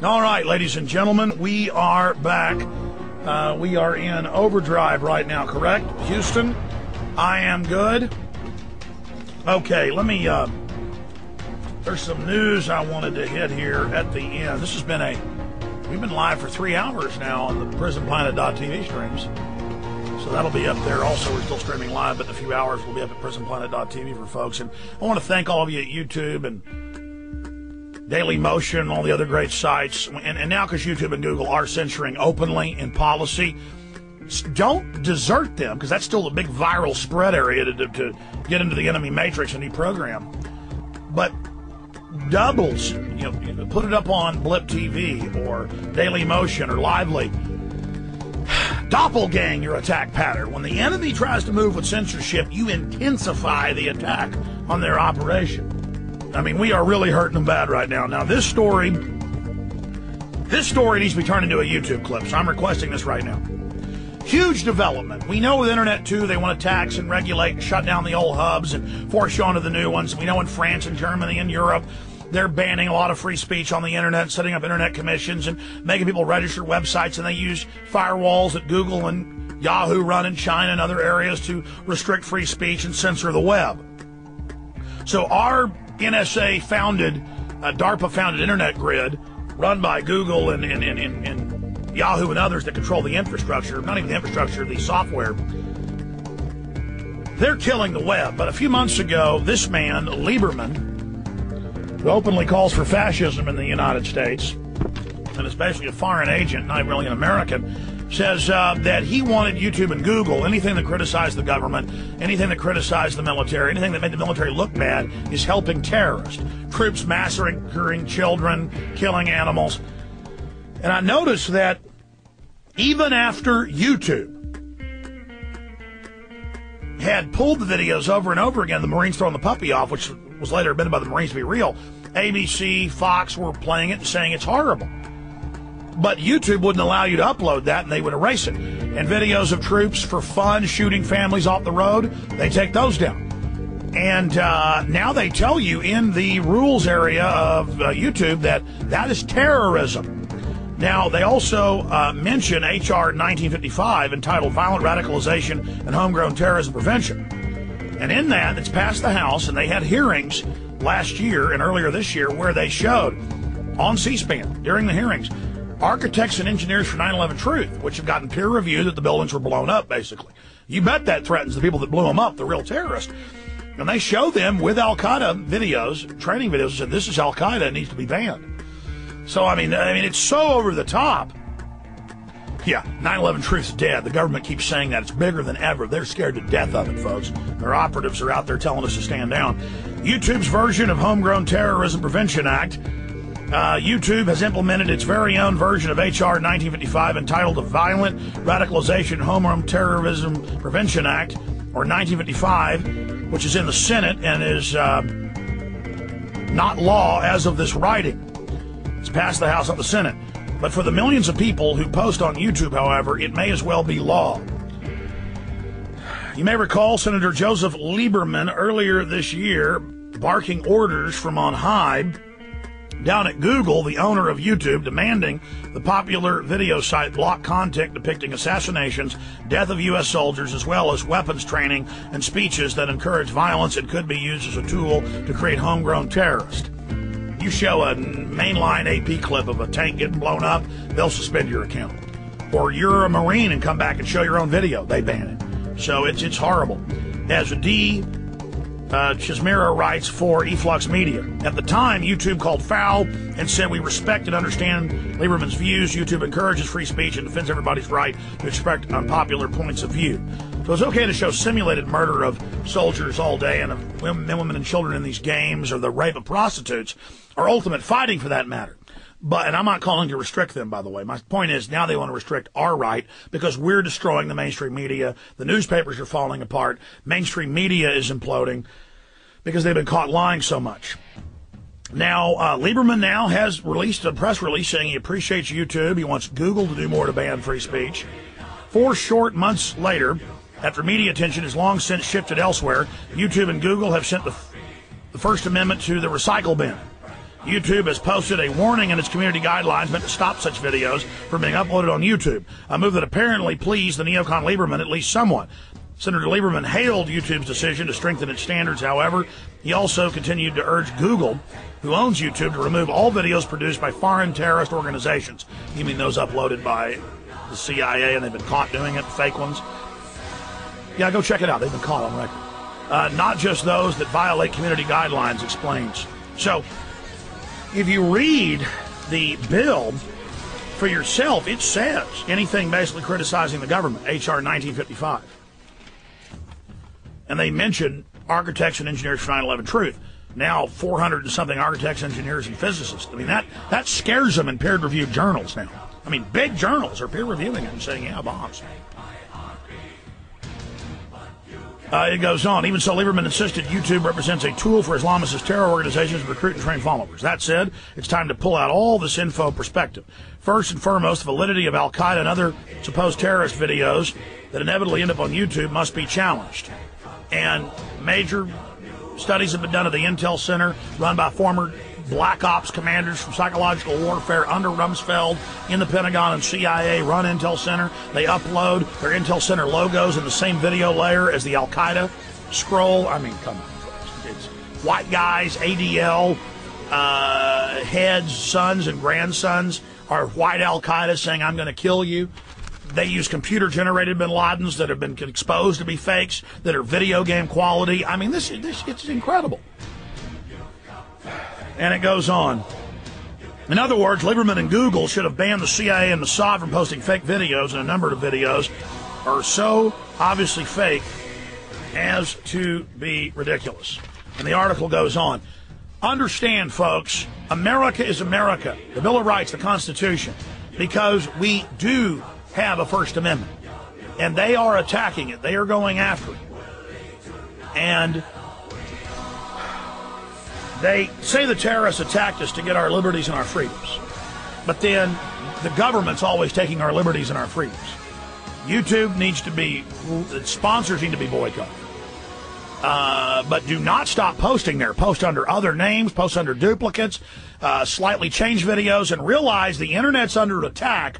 All right, ladies and gentlemen, we are back. We are in overdrive right now, correct? Houston, I am good. Okay, let me, there's some news I wanted to hit here at the end. This has been we've been live for 3 hours now on the prisonplanet.tv streams. So that'll be up there. Also, we're still streaming live, but in a few hours we'll be up at prisonplanet.tv for folks. And I want to thank all of you at YouTube and Daily Motion and all the other great sites. And now, because YouTube and Google are censoring openly in policy, don't desert them, because that's still a big viral spread area to get into the enemy matrix and deprogram. But doubles, put it up on Blip TV or Daily Motion or Lively. Doppelgang your attack pattern. When the enemy tries to move with censorship, you intensify the attack on their operation. I mean, we are really hurting them bad right now. Now, this story needs to be turned into a YouTube clip, so I'm requesting this right now. Huge development. We know with Internet 2, they want to tax and regulate and shut down the old hubs and force you onto the new ones. We know in France and Germany and Europe, they're banning a lot of free speech on the Internet, setting up Internet commissions and making people register websites, and they use firewalls that Google and Yahoo run in China and other areas to restrict free speech and censor the web. So our NSA-founded, DARPA-founded Internet grid, run by Google and Yahoo and others that control the infrastructure, not even the infrastructure, the software, they're killing the web. But a few months ago, this man, Lieberman, who openly calls for fascism in the United States, and is basically a foreign agent, not really an American, says that he wanted YouTube and Google, anything that criticized the government, anything that criticized the military, anything that made the military look bad, is helping terrorists. Troops massacring children, killing animals. And I noticed that even after YouTube had pulled the videos over and over again, the Marines throwing the puppy off, which was later admitted by the Marines to be real, ABC, Fox were playing it and saying it's horrible. But YouTube wouldn't allow you to upload that, and they would erase it. And videos of troops for fun shooting families off the road, they take those down. And now they tell you in the rules area of YouTube that is terrorism. Now, they also mention H.R. 1955, entitled Violent Radicalization and Homegrown Terrorism Prevention. And in that, it's passed the House, and they had hearings last year and earlier this year where they showed on C-SPAN during the hearings architects and engineers for 9/11 Truth, which have gotten peer reviewed that the buildings were blown up, basically. You bet that threatens the people that blew them up, the real terrorists. And they show them with Al-Qaeda videos, training videos, and said, this is Al-Qaeda, it needs to be banned. So, I mean, it's so over the top. Yeah, 9/11 Truth's dead. The government keeps saying that. It's bigger than ever. They're scared to death of it, folks. Their operatives are out there telling us to stand down. YouTube's version of Homegrown Terrorism Prevention Act. YouTube has implemented its very own version of H.R. 1955 entitled the Violent Radicalization and Homegrown Terrorism Prevention Act, or 1955, which is in the Senate and is not law as of this writing. It's passed the House, not the Senate. But for the millions of people who post on YouTube, however, it may as well be law. You may recall Senator Joseph Lieberman earlier this year barking orders from on high down at Google, the owner of YouTube, demanding the popular video site block content depicting assassinations, death of U.S. soldiers, as well as weapons training and speeches that encourage violence and could be used as a tool to create homegrown terrorists. You show a mainline AP clip of a tank getting blown up, they'll suspend your account. Or you're a Marine and come back and show your own video, they ban it. So it's horrible. As Chismira writes for Eflux Media. At the time, YouTube called foul and said, we respect and understand Lieberman's views. YouTube encourages free speech and defends everybody's right to express unpopular points of view. So it's okay to show simulated murder of soldiers all day and of women and children in these games, or the rape of prostitutes, or ultimate fighting for that matter. And I'm not calling to restrict them, by the way. My point is now they want to restrict our right because we're destroying the mainstream media. The newspapers are falling apart. Mainstream media is imploding because they've been caught lying so much. Now, Lieberman now has released a press release saying he appreciates YouTube. He wants Google to do more to ban free speech. 4 short months later, after media attention has long since shifted elsewhere, YouTube and Google have sent the First Amendment to the recycle bin. YouTube has posted a warning in its community guidelines meant to stop such videos from being uploaded on YouTube, a move that apparently pleased the neocon Lieberman at least somewhat. Senator Lieberman hailed YouTube's decision to strengthen its standards. However, he also continued to urge Google, who owns YouTube, to remove all videos produced by foreign terrorist organizations. You mean those uploaded by the CIA and they've been caught doing it, fake ones? Yeah, go check it out. They've been caught on record. Not just those that violate community guidelines, explains. So, if you read the bill for yourself, it says anything basically criticizing the government, H.R. 1955. And they mention architects and engineers for 9/11 truth. Now 400 and something architects, engineers, and physicists. I mean, that scares them in peer-reviewed journals now. I mean, big journals are peer-reviewing it and saying, yeah, bombs. It goes on. Even so, Lieberman insisted YouTube represents a tool for Islamist terror organizations to recruit and train followers. That said, it's time to pull out all this info perspective. First and foremost, the validity of Al-Qaeda and other supposed terrorist videos that inevitably end up on YouTube must be challenged. And major studies have been done at the Intel Center, run by former Black Ops commanders from psychological warfare under Rumsfeld in the Pentagon and CIA run Intel Center. They upload their Intel Center logos in the same video layer as the Al-Qaeda scroll. I mean, come on, folks. It's white guys, ADL, heads, sons, and grandsons are white Al-Qaeda saying, I'm going to kill you. They use computer-generated bin Ladens that have been exposed to be fakes, that are video game quality. I mean, it's incredible. And it goes on. In other words, Lieberman and Google should have banned the CIA and Mossad from posting fake videos, and a number of videos are so obviously fake as to be ridiculous. And the article goes on. Understand, folks, America is America, the Bill of Rights, the Constitution, because we do have a First Amendment. And they are attacking it. They are going after it. And they say the terrorists attacked us to get our liberties and our freedoms. But then the government's always taking our liberties and our freedoms. YouTube needs to be, sponsors need to be boycotted. But do not stop posting there. Post under other names, post under duplicates, slightly change videos, and realize the internet's under attack,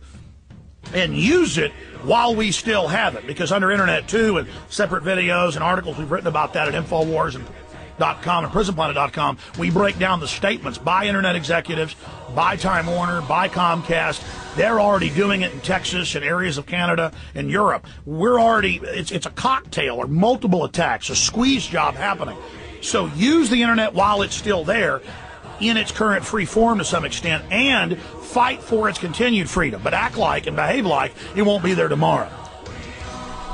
and use it while we still have it. Because under Internet 2 and separate videos and articles we've written about that at Infowars.com and PrisonPlanet.com, we break down the statements by Internet executives, by Time Warner, by Comcast. They're already doing it in Texas and areas of Canada and Europe. We're already, it's a cocktail or multiple attacks, a squeeze job happening. So use the Internet while it's still there in its current free form to some extent, and fight for its continued freedom, but act like and behave like it won't be there tomorrow.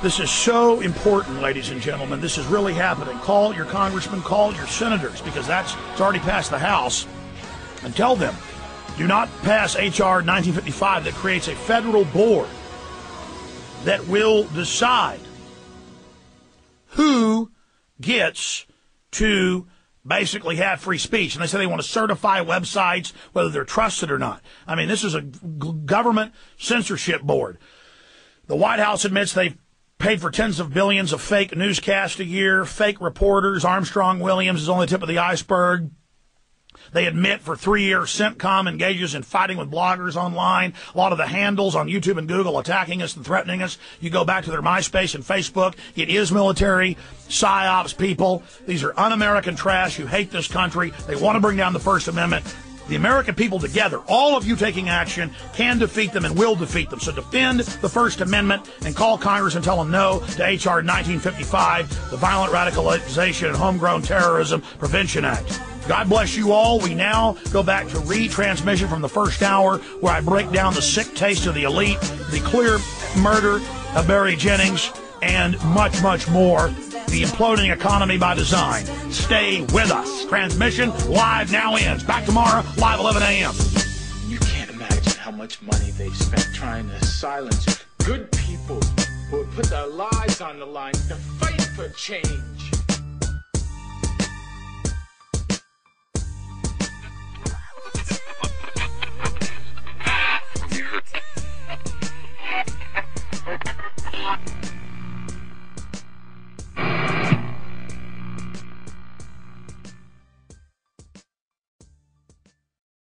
This is so important, ladies and gentlemen. This is really happening. Call your congressmen, call your senators, because it's already passed the House, and tell them, do not pass H.R. 1955 that creates a federal board that will decide who gets to basically have free speech. And they say they want to certify websites, whether they're trusted or not. I mean, this is a government censorship board. The White House admits they've paid for tens of billions of fake newscasts a year, fake reporters. Armstrong Williams is only the tip of the iceberg. They admit for 3 years CENTCOM engages in fighting with bloggers online. A lot of the handles on YouTube and Google attacking us and threatening us. You go back to their MySpace and Facebook. It is military, psyops people. These are un-American trash who hate this country. They want to bring down the First Amendment. The American people together, all of you taking action, can defeat them and will defeat them. So defend the First Amendment and call Congress and tell them no to H.R. 1955, the Violent Radicalization and Homegrown Terrorism Prevention Act. God bless you all. We now go back to retransmission from the first hour, where I break down the sick taste of the elite, the clear murder of Barry Jennings, and much, much more. The imploding economy by design. Stay with us. Transmission live now ends. Back tomorrow, live 11 a.m. You can't imagine how much money they spent trying to silence good people who would put their lives on the line to fight for change.